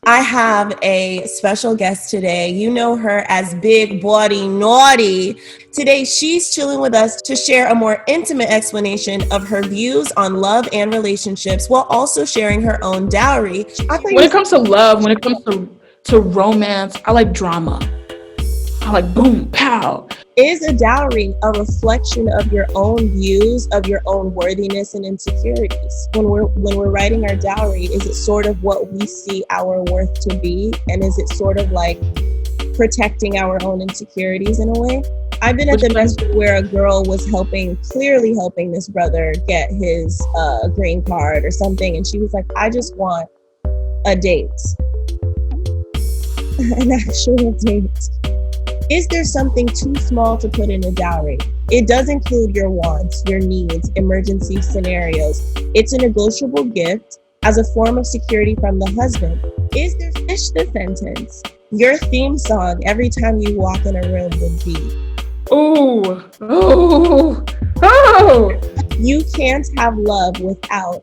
I have a special guest today. You know her as Big Body Naughty. Today, she's chilling with us to share a more intimate explanation of her views on love and relationships while also sharing her own dowry. When it comes to love, when it comes to romance, I like drama. I like boom, pow. Is a dowry a reflection of your own views, of your own worthiness and insecurities? When we're writing our dowry, is it sort of what we see our worth to be? And is it sort of like protecting our own insecurities in a way? I've been at the mess where a girl was clearly helping this brother get his green card or something. And she was like, I just want a date. An actual date. Is there something too small to put in a dowry? It does include your wants, your needs, emergency scenarios. It's a negotiable gift as a form of security from the husband. Is there finish the sentence? Your theme song every time you walk in a room would be, oh, oh, oh. You can't have love without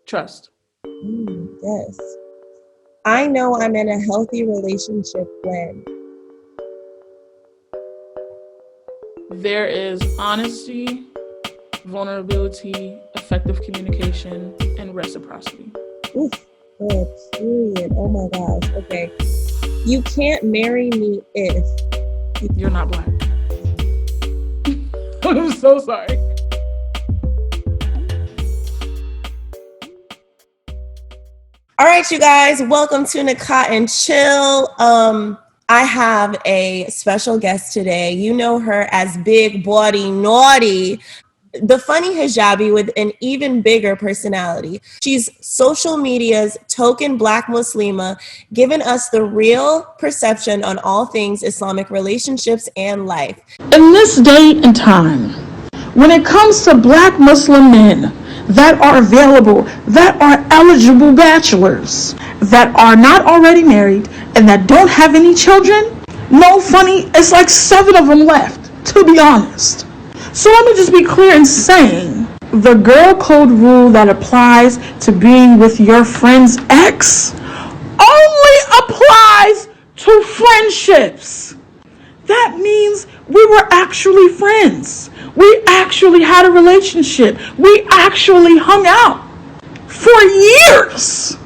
trust. Yes. I know I'm in a healthy relationship when there is honesty, vulnerability, effective communication, and reciprocity. Oof, good, period. Oh my gosh. Okay. You can't marry me if you're not black. I'm so sorry. All right, you guys, welcome to Nikah And Chill. I have a special guest today. You know her as Big Body Naughty, the funny hijabi with an even bigger personality. She's social media's token Black Muslima, giving us the real perception on all things Islamic relationships and life. In this day and time, when it comes to Black Muslim men that are available, that are eligible bachelors, that are not already married, and that don't have any children, no funny, it's like 7 of them left, to be honest. So let me just be clear in saying, the girl code rule that applies to being with your friend's ex only applies to friendships. That means we were actually friends. We actually had a relationship. We actually hung out for years.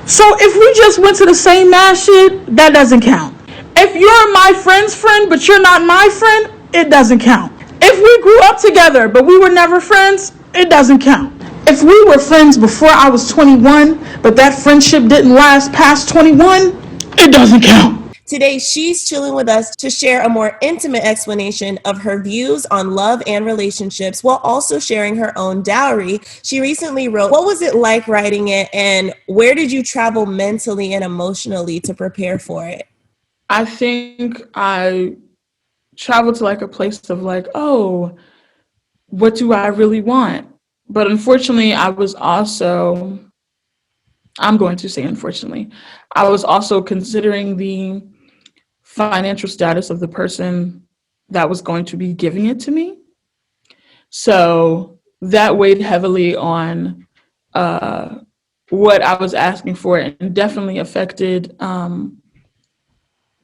So if we just went to the same mass shit, that doesn't count. If you're my friend's friend, but you're not my friend, it doesn't count. If we grew up together, but we were never friends, it doesn't count. If we were friends before I was 21, but that friendship didn't last past 21, it doesn't count. Today, she's chilling with us to share a more intimate explanation of her views on love and relationships while also sharing her own dowry. She recently wrote, what was it like writing it, and where did you travel mentally and emotionally to prepare for it? I think I traveled to like a place of like, oh, what do I really want? But unfortunately, I was also considering the financial status of the person that was going to be giving it to me. So that weighed heavily on what I was asking for, and definitely affected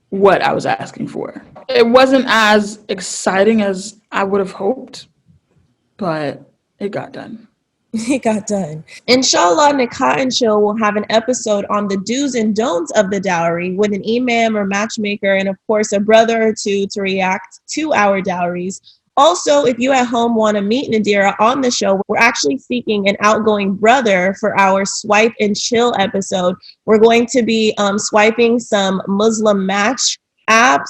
what I was asking for. It wasn't as exciting as I would have hoped, but it got done. It got done. Inshallah, Nikah And Chill will have an episode on the do's and don'ts of the dowry with an imam or matchmaker, and of course a brother or two to react to our dowries. Also, if you at home want to meet Nadirah on the show, we're actually seeking an outgoing brother for our Swipe and Chill episode. We're going to be swiping some Muslim match apps.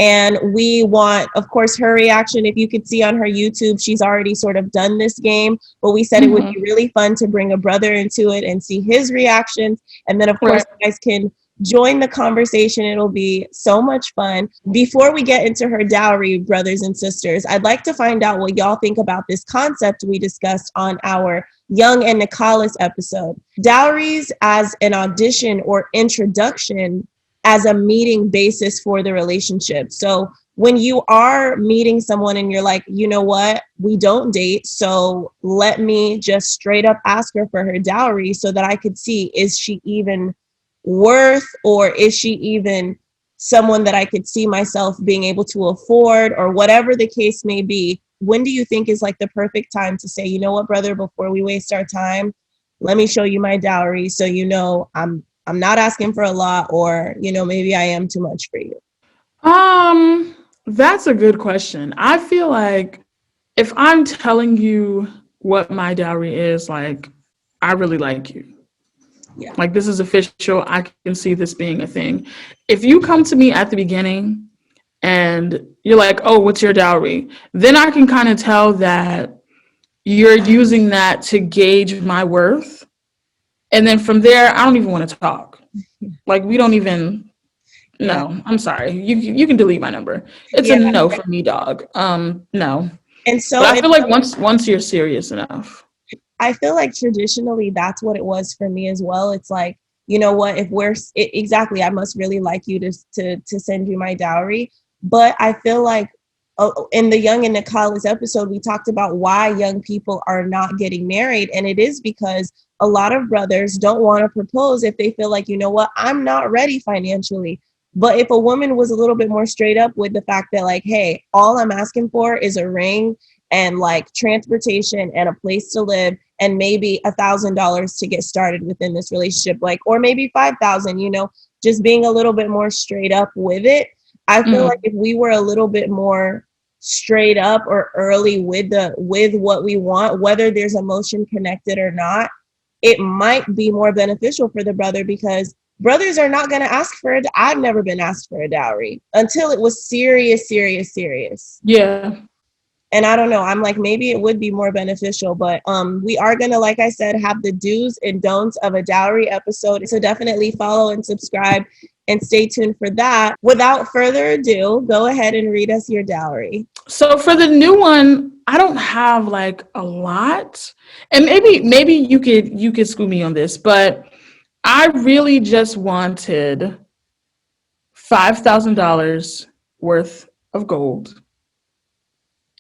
And we want, of course, her reaction. If you could see on her YouTube, she's already sort of done this game, but we said it would be really fun to bring a brother into it and see his reactions. And then, of course, you guys can join the conversation. It'll be so much fun. Before we get into her dowry, brothers and sisters, I'd like to find out what y'all think about this concept we discussed on our Young and Nicholas episode. Dowries as an audition or introduction as a meeting basis for the relationship. So when you are meeting someone and you're like, you know what, we don't date, so let me just straight up ask her for her dowry so that I could see, is she even worth, or is she even someone that I could see myself being able to afford, or whatever the case may be. When do you think is like the perfect time to say, you know what, brother, before we waste our time, let me show you my dowry so you know I'm not asking for a lot, or you know, maybe I am too much for you? That's a good question. I feel like if I'm telling you what my dowry is, like, I really like you. Yeah. Like, this is official. I can see this being a thing. If you come to me at the beginning and you're like, oh, what's your dowry? Then I can kind of tell that you're using that to gauge my worth. And then from there, I don't even want to talk. Like, we don't even, Yeah. no, I'm sorry. You can delete my number. It's a Yeah. no for me, dog. No. And But so I if feel like once you're serious enough. I feel like traditionally that's what it was for me as well. It's like, you know what, if exactly, I must really like you to send you my dowry. But I feel like, in the Young and Nicholas episode, we talked about why young people are not getting married. And it is because a lot of brothers don't want to propose if they feel like, you know what, I'm not ready financially. But if a woman was a little bit more straight up with the fact that, like, hey, all I'm asking for is a ring and like transportation and a place to live, and maybe $1,000 to get started within this relationship, like, or maybe 5,000, you know, just being a little bit more straight up with it. I feel like Mm. if we were a little bit more straight up or early with what we want, whether there's emotion connected or not, it might be more beneficial for the brother, because brothers are not going to ask for it. I've never been asked for a dowry until it was serious, serious, serious. Yeah. And I don't know, I'm like, maybe it would be more beneficial. But we are gonna, like I said, have the do's and don'ts of a dowry episode, so definitely follow and subscribe and stay tuned for that. Without further ado, go ahead and read us your dowry. So for the new one, I don't have like a lot. And maybe you could school me on this, but I really just wanted $5,000 worth of gold,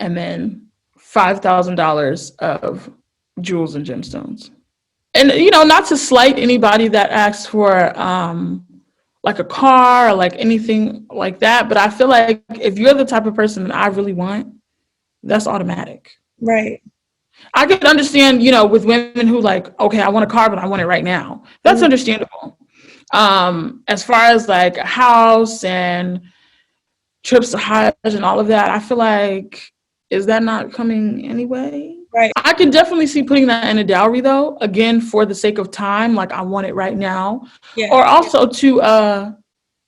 and then $5,000 of jewels and gemstones. And not to slight anybody that asks for like a car or like anything like that, but I feel like if you're the type of person that I really want, that's automatic. Right. I could understand, with women who like, okay, I want a car, but I want it right now. That's Mhm. understandable. As far as like a house and trips to Hajj and all of that, I feel like, is that not coming anyway? Right. I can definitely see putting that in a dowry though, again, for the sake of time, like I want it right now. Yeah. Or also to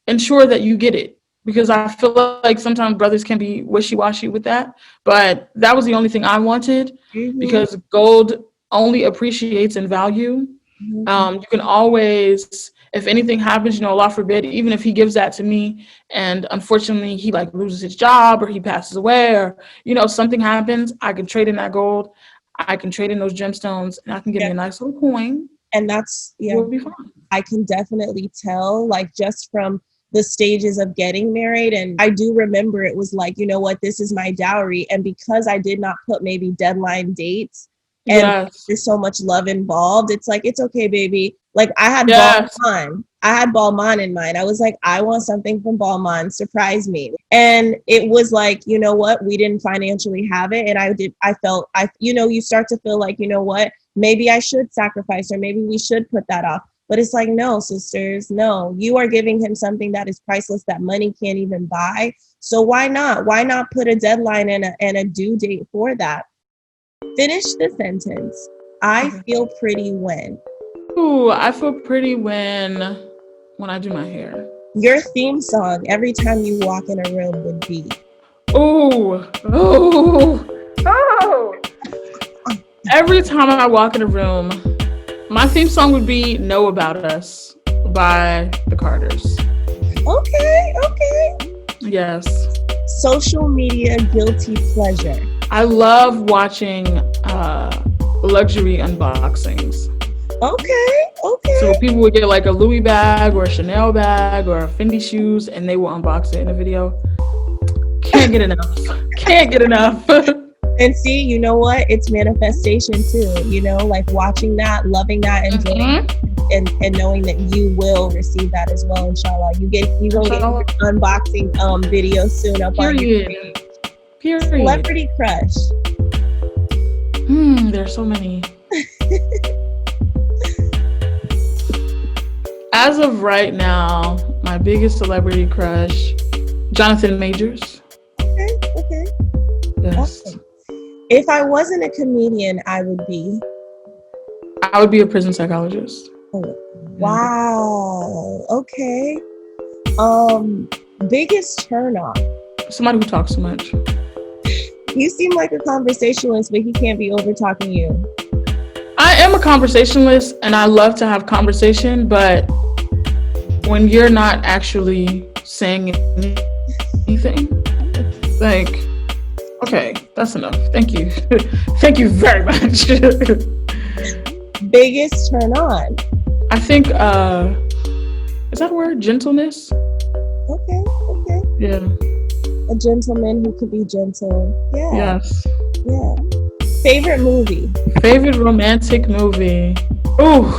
ensure that you get it. Because I feel like sometimes brothers can be wishy-washy with that. But that was the only thing I wanted, Mm-hmm. because gold only appreciates in value. Mm-hmm. You can always, if anything happens, Allah forbid, even if he gives that to me and unfortunately he like loses his job or he passes away, or something happens, I can trade in that gold, I can trade in those gemstones, and I can get Yeah. me a nice little coin. And that's, yeah, We'll be fine. I can definitely tell, like, just from the stages of getting married. And I do remember it was like, you know what, this is my dowry. And because I did not put maybe deadline dates, and Yes. there's so much love involved, it's like, it's okay, baby. Like, I had Yes. Balmain. I had Balmain in mind. I was like, I want something from Balmain. Surprise me. And it was like, you know what? We didn't financially have it. And you start to feel like, you know what? Maybe I should sacrifice, or maybe we should put that off. But it's like, no, sisters, no, you are giving him something that is priceless, that money can't even buy. So why not? Why not put a deadline and a due date for that? Finish the sentence. I feel pretty when. Ooh, I feel pretty when I do my hair. Your theme song every time you walk in a room would be. Ooh, ooh, oh. Every time I walk in a room, my theme song would be "Know About Us" by the Carters. Okay. Yes. Social media guilty pleasure. I love watching luxury unboxings. Okay. So people would get like a Louis bag or a Chanel bag or a Fendi shoes, and they will unbox it in a video. Can't get enough. Can't get enough. And see, you know what? It's manifestation too. You know, like watching that, loving that, enjoying it, and knowing that you will receive that as well. Inshallah, you gonna get your unboxing video soon up on your page. Period. Celebrity crush. There's so many. As of right now, my biggest celebrity crush, Jonathan Majors. Okay. Yes. Awesome. If I wasn't a comedian, I would be a prison psychologist. Oh, wow. Okay. Biggest turn on. Somebody who talks too much. You seem like a conversationalist, but he can't be over talking you. I am a conversationalist and I love to have conversation, but when you're not actually saying anything, like, okay, that's enough. Thank you. Thank you very much. Biggest turn on. I think, is that a word? Gentleness? Okay. Yeah. A gentleman who could be gentle. Yeah. Yes. Yeah. Favorite movie? Favorite romantic movie? Ooh.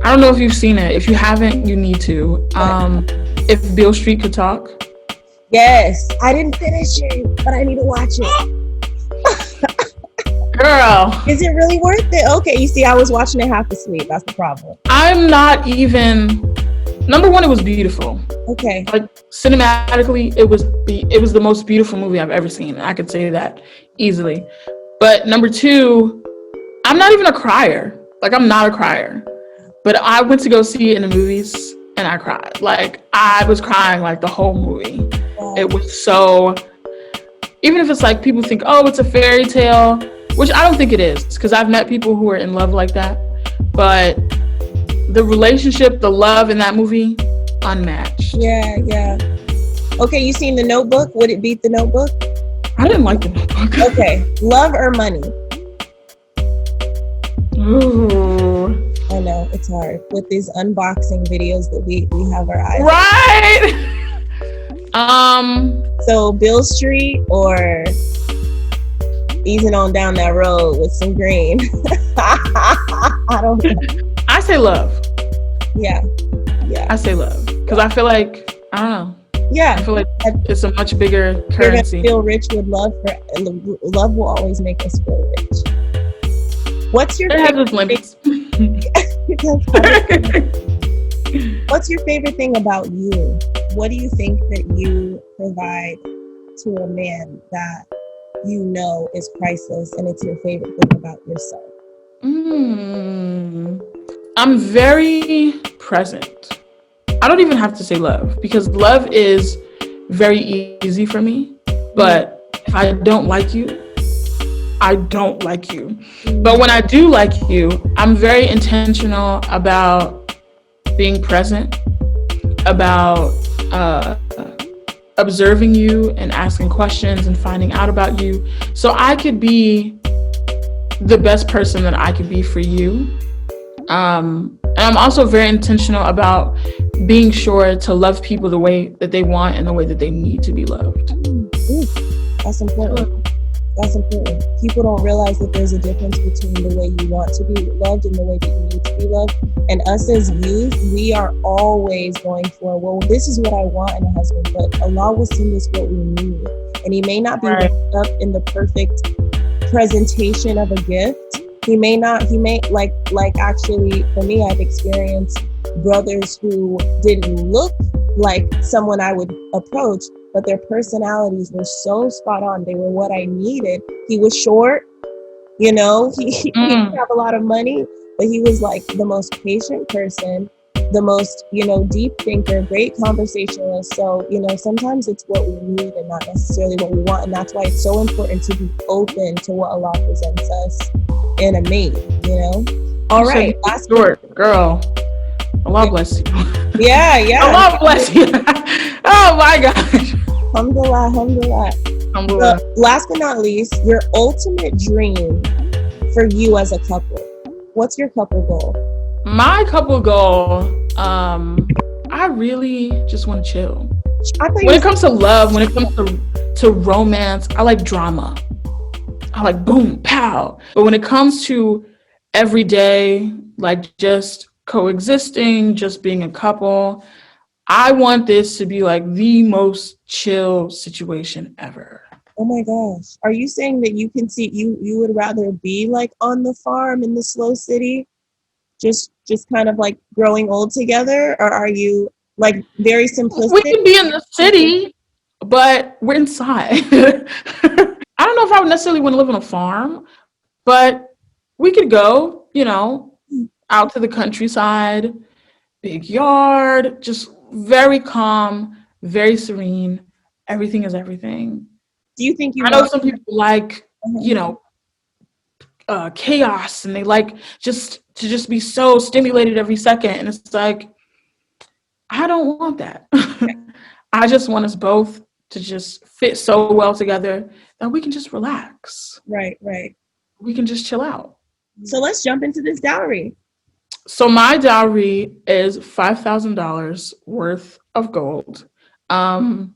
I don't know if you've seen it. If you haven't, you need to. If Beale Street Could Talk. Yes. I didn't finish it, but I need to watch it. Girl. Is it really worth it? Okay, you see, I was watching it half asleep. That's the problem. I'm not even... Number one, it was beautiful. Okay. Like, cinematically, it was the most beautiful movie I've ever seen. I could say that easily. But number two, I'm not even a crier. Like, I'm not a crier. But I went to go see it in the movies, and I cried. Like, I was crying, like, the whole movie. Wow. It was so... Even if it's like, people think, oh, it's a fairy tale, which I don't think it is, because I've met people who are in love like that. But the relationship, the love in that movie, unmatched. Yeah. Okay, you seen The Notebook? Would it beat The Notebook? I didn't like The Notebook. Okay, love or money? Ooh. I know, it's hard. With these unboxing videos that we have our eyes on. Right! So, Beale Street or easing on down that road with some green? I don't know. I say love. Yeah. I say love. Because I feel like, I don't know. Yeah. I feel like it's a much bigger currency. You're gonna feel rich with love. Love will always make us feel rich. What's your favorite thing? What's your favorite thing about you? What do you think that you provide to a man that you know is priceless and it's your favorite thing about yourself? I'm very present. I don't even have to say love, because love is very easy for me. But if I don't like you, I don't like you. But when I do like you, I'm very intentional about being present, about observing you and asking questions and finding out about you, so I could be the best person that I could be for you. And I'm also very intentional about being sure to love people the way that they want and the way that they need to be loved. That's important. People don't realize that there's a difference between the way you want to be loved and the way that you need to be loved. And us as youth, we are always going for, well, this is what I want in a husband, but Allah will send us what we need. And he may not be wrapped up in the perfect presentation of a gift. He may actually, for me, I've experienced brothers who didn't look like someone I would approach, but their personalities were so spot on. They were what I needed. He was short, he didn't have a lot of money, but he was like the most patient person, the most, deep thinker, great conversationalist. So, sometimes it's what we need and not necessarily what we want. And that's why it's so important to be open to what Allah presents us in a mate, All right. Last short, girl. Allah bless you. Yeah. Allah bless you. Oh my gosh. Alhamdulillah. Last but not least, your ultimate dream for you as a couple. What's your couple goal? My couple goal, I really just want to chill. I thought you When was. it comes to love, when it comes to romance, I like drama. I like boom, pow. But when it comes to everyday, like just coexisting, just being a couple, I want this to be like the most chill situation ever. Oh my gosh. Are you saying that you can see you would rather be like on the farm in the slow city, just kind of like growing old together, or are you like very We simplistic? can be in the city, but we're inside. I don't know if I would necessarily want to live on a farm, but we could go, out to the countryside, big yard, just very calm, very serene. Everything is everything. Do you think you I know want? some people like, you uh know, chaos and they like just be so stimulated every second. And it's like, I don't want that. I just want us both to just fit so well together that we can just relax. Right, right. We can just chill out. So let's jump into this dowry. So my dowry is $5,000 worth of gold. Um,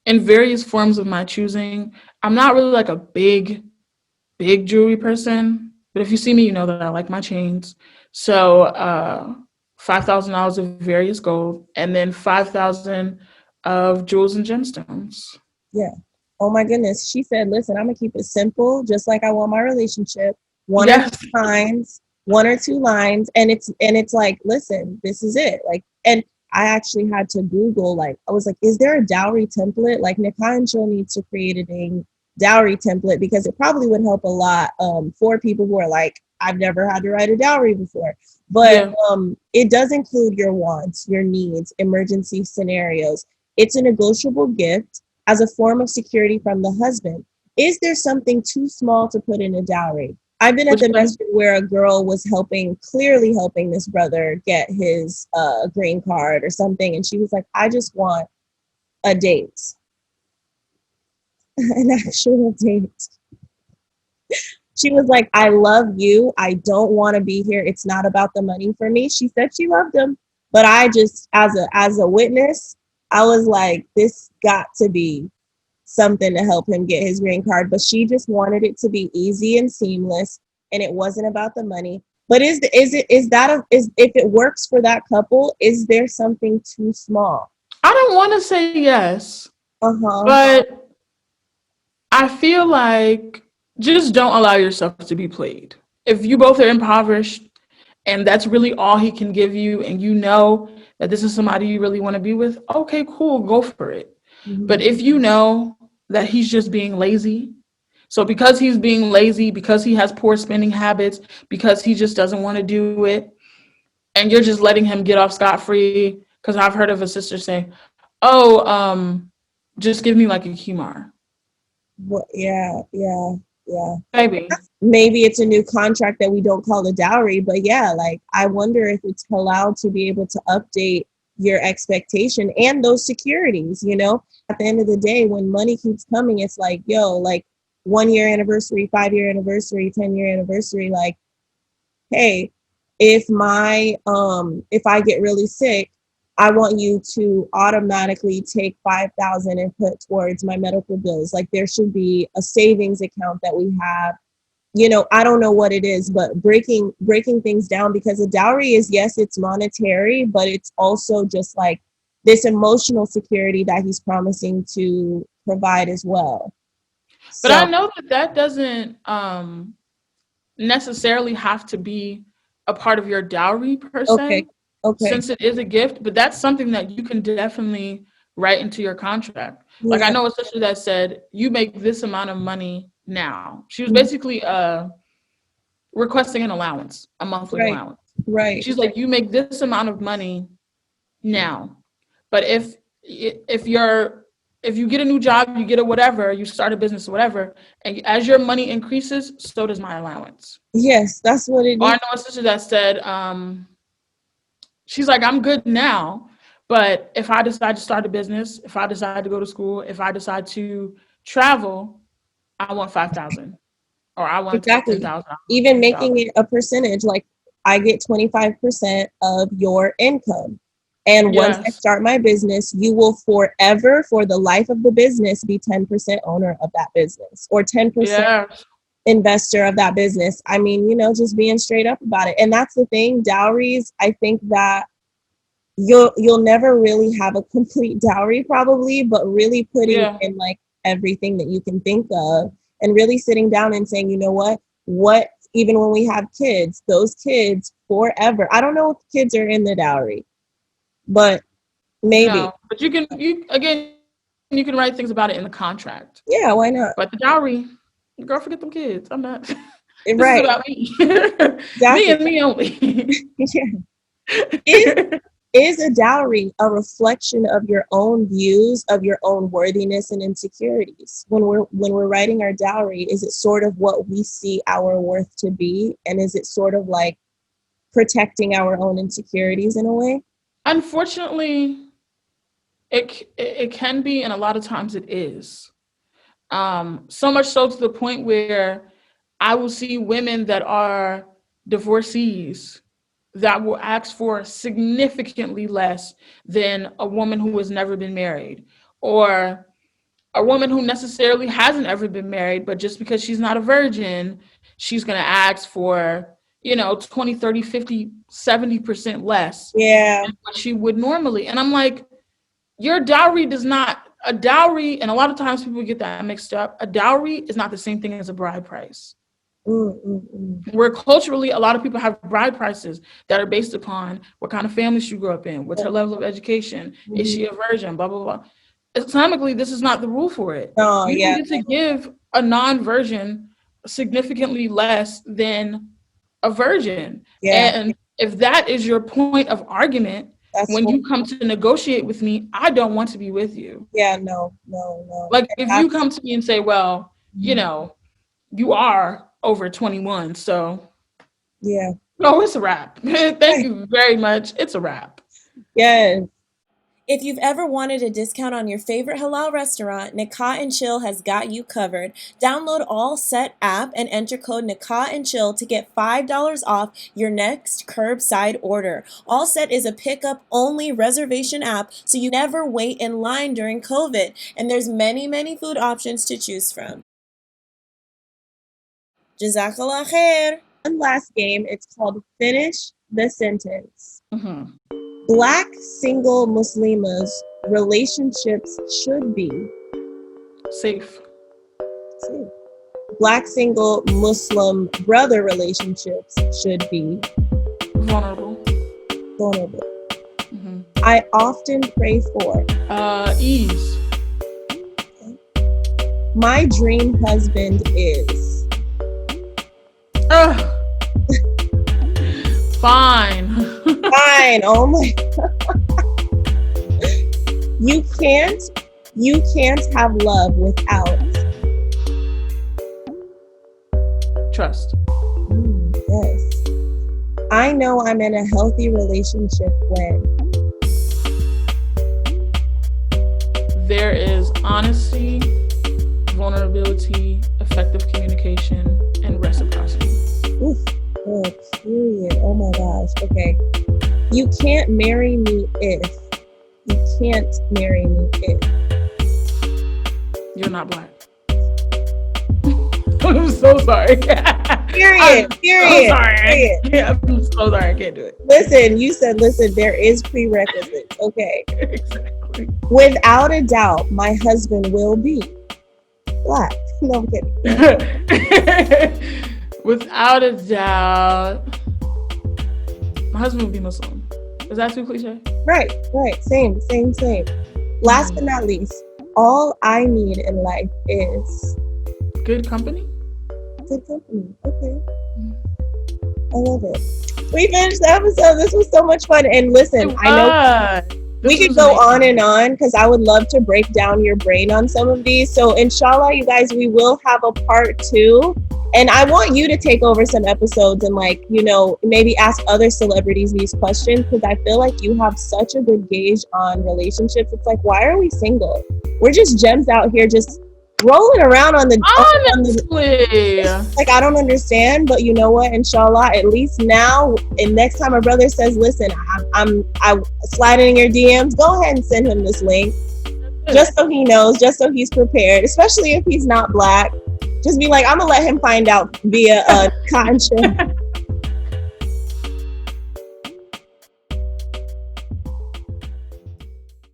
in various forms of my choosing. I'm not really like a big jewelry person, but if you see me, you know that I like my chains. So $5,000 of various gold, and then 5,000 of jewels and gemstones. Yeah. Oh my goodness. She said, listen, I'm gonna keep it simple, just like I want my relationship. One or two Yes, lines, one or two lines, and it's like, listen, this is it. Like, and I actually had to Google, like, I was like, is there a dowry template? Like Nikah and Chill needs to create a dang dowry template because it probably would help a lot for people who are like, I've never had to write a dowry before. But yeah. it does include your wants, your needs, emergency scenarios. It's a negotiable gift as a form of security from the husband. Is there something too small to put in a dowry? I've been at Which the one? mention where a girl was clearly helping this brother get his green card or something, and she was like, "I just want a date, an actual date." She was like, "I love you. I don't want to be here. It's not about the money for me." She said she loved him, but I just, as a witness, I was like, "This got to be something to help him get his green card." But she just wanted it to be easy and seamless, and it wasn't about the money. But is if it works for that couple, is there something too small? I don't want to say yes, Uh-huh. but I feel like just don't allow yourself to be played. If you both are impoverished and that's really all he can give you, and you know that this is somebody you really want to be with, okay, cool, go for it. But Mhm. if you know that he's just being lazy, so because he's being lazy, because he has poor spending habits, because he just doesn't want to do it, and you're just letting him get off scot free, because I've heard of a sister say, "Oh, just give me like a Kumar, Yeah, yeah, yeah. baby." Maybe it's a new contract that we don't call a dowry, but yeah, like I wonder if it's allowed to be able to update your expectation and those securities. At the end of the day, when money keeps coming, it's like, yo, like 1 year anniversary, 5 year anniversary, 10 year anniversary, like, hey, if I get really sick, I want you to automatically take 5,000 and put towards my medical bills. Like there should be a savings account that we have. I don't know what it is, but breaking things down, because a dowry is, yes, it's monetary, but it's also just like this emotional security that he's promising to provide as well. But I So, know that that doesn't necessarily have to be a part of your dowry per okay, se, okay, since it is a gift. But that's something that you can definitely write into your contract. Like I yeah, know a sister that said, "You make this amount of money now." She was mhm, basically requesting an allowance, a monthly right, allowance. right, She's like, "You make this amount of money now, but if you get a new job, you get a whatever, you start a business or whatever, and as your money increases, so does my allowance." yes, that's what it Or I is. know a sister that said, she's like, "I'm good now, but if I decide to start a business, if I decide to go to school, if I decide to travel, I want 5,000, or I want 10,000, Exactly. I want Even making 20,000." it a percentage, like I get 25% of your income. And once I Yes. start my business, you will forever, for the life of the business, be 10% owner of that business or 10% Yes. investor of that business. I mean, just being straight up about it. And that's the thing, dowries, I think that you'll never really have a complete dowry probably, but really putting Yeah. in like everything that you can think of and really sitting down and saying, you know what, even when we have kids, those kids forever. I don't know if kids are in the dowry, but maybe. No. But you can write things about it in the contract. Yeah, why not? But the dowry, girl, forget them kids. I'm not. This is Right, about me. Me exactly. and me only. Yeah. Is is a dowry a reflection of your own views of your own worthiness and insecurities? When we're writing our dowry, is it sort of what we see our worth to be, and is it sort of like protecting our own insecurities in a way? Unfortunately, it can be, and a lot of times it is. So much so to the point where I will see women that are divorcees that will ask for significantly less than a woman who has never been married, or a woman who necessarily hasn't ever been married, but just because she's not a virgin, she's going to ask for, 20, 30, 50, 70% less Yeah. than what she would normally. And I'm like, your dowry does not, a dowry, and a lot of times people get that mixed up. A dowry is not the same thing as a bride price. Mm, mm, mm. Where culturally, a lot of people have bride prices that are based upon what kind of family she grew up in, what's her level of education, is Mhm. she a virgin, blah, blah, blah. Islamically, this is not the rule for it. Oh, You don't yeah. get to give a non-virgin significantly less than a virgin. Yeah. And if that is your point of argument, That's when what. you come to negotiate with me, I don't want to be with you. Yeah. No. No. No. Like It if you has come to me and say, well, to. you are over 21, so Yeah. no, it's a wrap. Thank Right. you very much. It's a wrap. Yes. If you've ever wanted a discount on your favorite halal restaurant, Nikah and Chill has got you covered. Download All Set app and enter code Nikah and Chill to get $5 off your next curbside order. All Set is a pickup only reservation app, so you never wait in line during COVID, and there's many food options to choose from. Jazakallah khair. One last game. It's called Finish the Sentence. Mm-hmm. Black single Muslimas relationships should be Safe. safe. Black single Muslim brother relationships should be Vulnerable. vulnerable. Mm-hmm. I often pray for Ease. my dream husband is Ugh. Fine. fine. Oh my. You can't have love without Trust. Yes. I know I'm in a healthy relationship when There is honesty, vulnerability, effective communication, and reciprocity. oof, oh, period. Oh my gosh. Okay. You can't marry me if. You can't marry me if. You're not black. I'm so sorry. Period. I'm sorry. Period. Yeah, I'm so sorry. I can't do it. Listen, there is prerequisites. Okay. Exactly. Without a doubt, my husband will be black. No, I'm kidding. Without a doubt, my husband would be Muslim. Is that too cliche? Right. Same. Last but not least, all I need in life is Good company? good company. Okay. I love it. We finished the episode. This was so much fun. And listen, I know we could go on and on because I would love to break down your brain on some of these. So inshallah, you guys, we will have a part 2. And I want you to take over some episodes and maybe ask other celebrities these questions because I feel like you have such a good gauge on relationships. It's like, why are we single? We're just gems out here just rolling around on the Honestly. like, I don't understand, but you know what? Inshallah, at least now, and next time a brother says, "Listen, I'm sliding in your DMs," go ahead and send him this link, just so he knows, just so he's prepared. Especially if he's not black, just be like, "I'm gonna let him find out via Nikah And Chill."